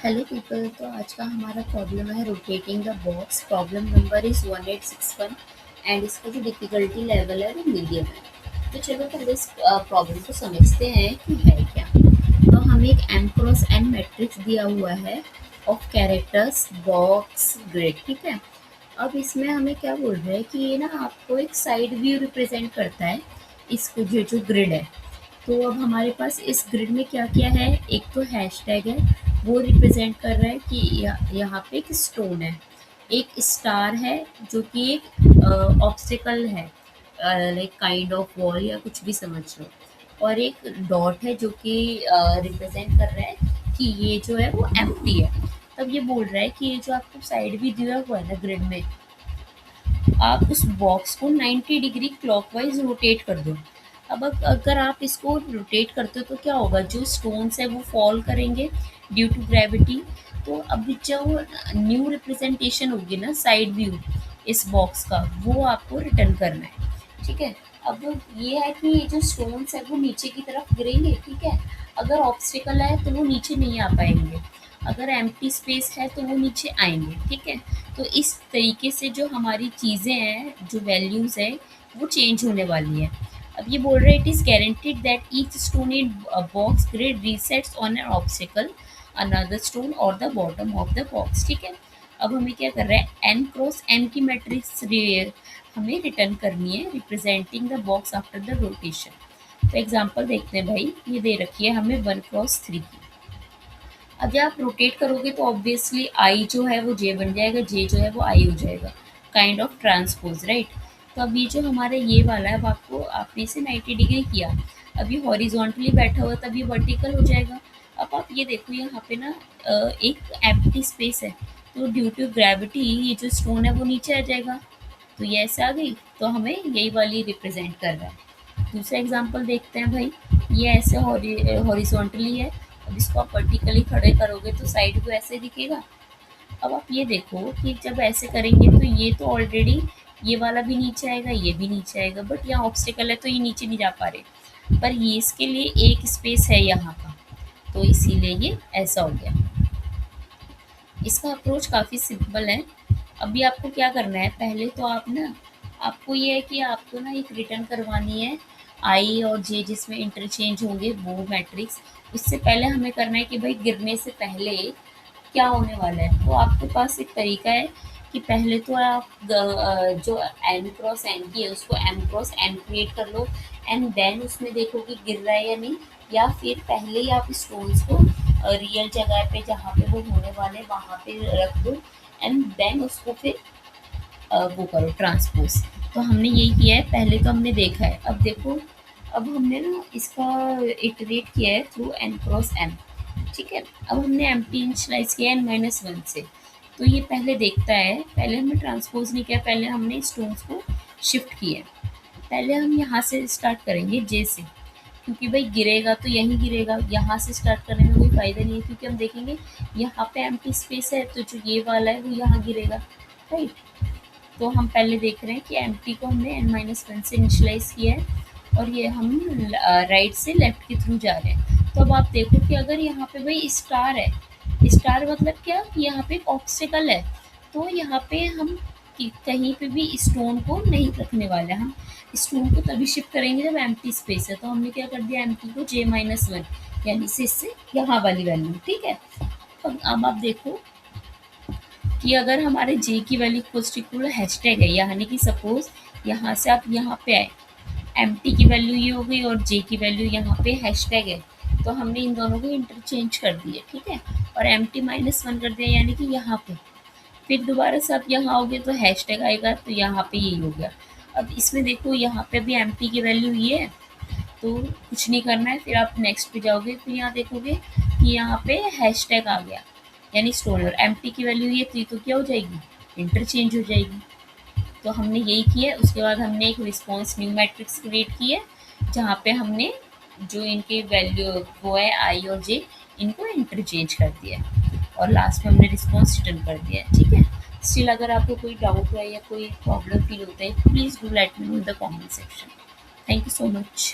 Hello people. तो आज का हमारा प्रॉब्लम है rotating the box. Problem number is 1861 and इसका जो डिफ़िकल्टी लेवल है वो मीडियम है। तो चलो पहले इस प्रॉब्लम को समझते हैं कि है क्या। तो हमें एक m क्रॉस n मैट्रिक्स दिया हुआ है ऑफ कैरेक्टर्स बॉक्स ग्रिड, ठीक है। अब इसमें हमें क्या बोल रहे हैं कि ये ना आपको एक साइड व्यू रिप्रेजेंट करता है, इसको जो ग्रिड है। तो अब हमारे पास इस ग्रिड में क्या-क्या है, एक तो हैशटैग है, वो रिप्रेजेंट कर रहा है कि यहाँ पे एक स्टोन है, एक स्टार है जो कि एक ऑब्स्टिकल है, लाइक काइंड ऑफ वॉल या कुछ भी समझ लो, और एक डॉट है जो कि रिप्रेजेंट कर रहा है कि ये जो है वो एम्प्टी है। तब ये बोल रहा है कि ये जो आपको साइड भी दिया हुआ है ना ग्रिड में, आप उस बॉक्स को 90 डिग्री क्लॉकवाइज रोटेट कर दो। अब अगर आप इसको रोटेट करते हो तो क्या होगा, जो स्टोन्स है वो फॉल करेंगे ड्यू टू ग्रेविटी। तो अब जो न्यू रिप्रेजेंटेशन होगी ना साइड व्यू इस बॉक्स का, वो आपको रिटर्न करना है, ठीक है। अब ये है कि ये जो स्टोन्स है वो नीचे की तरफ गिरेंगे, ठीक है। अगर ऑब्स्टिकल है तो वो नीचे नहीं आ पाएंगे, अगर एम्प्टी स्पेस है तो वो नीचे आएंगे, ठीक है। तो इस तरीके से जो हमारी चीज़ें हैं, जो वैल्यूज़ है, वो चेंज होने वाली है। अब ये बोल रहे हैं it is guaranteed that each stone in box grid resets on an obstacle another stone और the bottom of the box, ठीक है। अब हमें क्या कर रहा है, n क्रॉस n की मैट्रिक्स हमें रिटर्न करनी है representing the box after the rotation. तो एग्जांपल देखते हैं भाई, ये दे रखी है हमें 1 क्रॉस 3 की। अब जब आप रोटेट करोगे तो ऑब्वियसली आई जो है वो जे बन जाएगा, जे जो है वो आई हो जाएगा, काइंड ऑफ ट्रांसपोज, राइट। तो अब ये जो हमारा ये वाला है वो आपको आपने इसे 90 डिग्री किया, अब ये हॉरिजॉन्टली बैठा हुआ तब ये वर्टिकल हो जाएगा। अब आप ये देखो यहाँ पे ना एक एम्प्टी स्पेस है, तो ड्यू टू ग्रेविटी ये जो स्टोन है वो नीचे आ जाएगा, तो ये ऐसे आ गई, तो हमें यही वाली रिप्रेजेंट कर रहा है। दूसरा एग्जांपल देखते हैं भाई, ये ऐसे हॉरिजॉन्टली है, अब इसको आप वर्टिकली खड़े करोगे तो साइड व्यू ऐसे दिखेगा। अब आप ये देखो कि जब ऐसे करेंगे तो ये तो ऑलरेडी ये वाला भी नीचे आएगा, ये भी नीचे आएगा, बट यहाँ ऑब्स्टिकल है तो ये नीचे नहीं जा पा रहे, पर ये इसके लिए एक स्पेस है यहाँ का, तो इसीलिए ये ऐसा हो गया। इसका अप्रोच काफ़ी सिंपल है। अभी आपको क्या करना है, पहले तो आप ना, आपको ये है कि आपको ना एक रिटर्न करवानी है आई और जे जिसमें इंटरचेंज होंगे वो मैट्रिक्स। उससे पहले हमें करना है कि भाई गिरने से पहले क्या होने वाला है। तो आपके पास एक तरीका है कि पहले तो आप जो n क्रॉस n की है उसको m क्रॉस n क्रिएट कर लो, एंड देन उसमें देखो कि गिर रहा है या नहीं, या फिर पहले ही आप स्टोन्स को रियल जगह पे जहाँ पे वो होने वाले वहाँ पे रख दो, एंड देन उसको फिर वो करो ट्रांसपोज। तो हमने यही किया है, पहले तो हमने देखा है। अब देखो, अब हमने ना इसका इटरेट किया है थ्रू n क्रॉस m, ठीक है। अब हमने एम्प्टी इनिशियलाइज किया n-1 से, तो ये पहले देखता है, पहले हमने ट्रांसपोज नहीं किया, पहले हमने स्टोन्स को शिफ्ट किया। पहले हम यहाँ से स्टार्ट करेंगे जे से, क्योंकि भाई गिरेगा तो यहीं गिरेगा, यहाँ से स्टार्ट करने में कोई फ़ायदा नहीं है, क्योंकि हम देखेंगे यहाँ पे एम्प्टी स्पेस है तो जो ये वाला है वो यहाँ गिरेगा, राइट। तो हम पहले देख रहे हैं कि एम्प्टी को हमने n-1 से इनिशियलाइज़ किया है, और ये हम राइट से लेफ्ट के थ्रू जा रहे हैं। तो अब आप देखो कि अगर यहाँ पे भाई स्टार है, स्टार मतलब क्या कि यहाँ पे एक ऑब्स्टिकल है, तो यहाँ पे हम कहीं पे भी स्टोन को नहीं रखने वाले, हम स्टोन को तभी शिफ्ट करेंगे जब एम्प्टी स्पेस है। तो हमने क्या कर दिया, एम्प्टी को j-1 यानी से इससे यहाँ वाली वैल्यू, ठीक है। अब आप देखो कि अगर हमारे जे की वैल्यू इक्वल हैशटैग है, यानी कि सपोज यहाँ से आप यहाँ पे आए, एम्प्टी की वैल्यू ये हो गई और जे की वैल्यू यहाँ पे हैशटैग है, तो हमने इन दोनों को इंटरचेंज कर दिया, ठीक है, और एम्प्टी-1 कर दिया, यानी कि यहाँ पे। फिर दोबारा से आप यहाँ आओगे तो हैशटैग आएगा, तो यहाँ पे यही हो गया। अब इसमें देखो यहाँ पे भी एम्प्टी की वैल्यू ये है, तो कुछ नहीं करना है, फिर आप नेक्स्ट पे जाओगे, फिर यहाँ देखोगे कि यहाँ पे हैशटैग आ गया, यानी स्टोन, और एम्प्टी की वैल्यू ये थी, तो क्या हो जाएगी, इंटरचेंज हो जाएगी। तो हमने यही किया। उसके बाद हमने एक रिस्पॉन्स न्यू मैट्रिक्स क्रिएट की है, जहाँ पे हमने जो इनके वैल्यू वो है आई और जे, इनको इंटरचेंज कर दिया है, और लास्ट में हमने रिस्पॉन्स रिटर्न कर दिया है, ठीक है। स्टिल अगर आपको कोई डाउट है या कोई प्रॉब्लम फील होता है, please do let me know in the comment section. Thank you so much.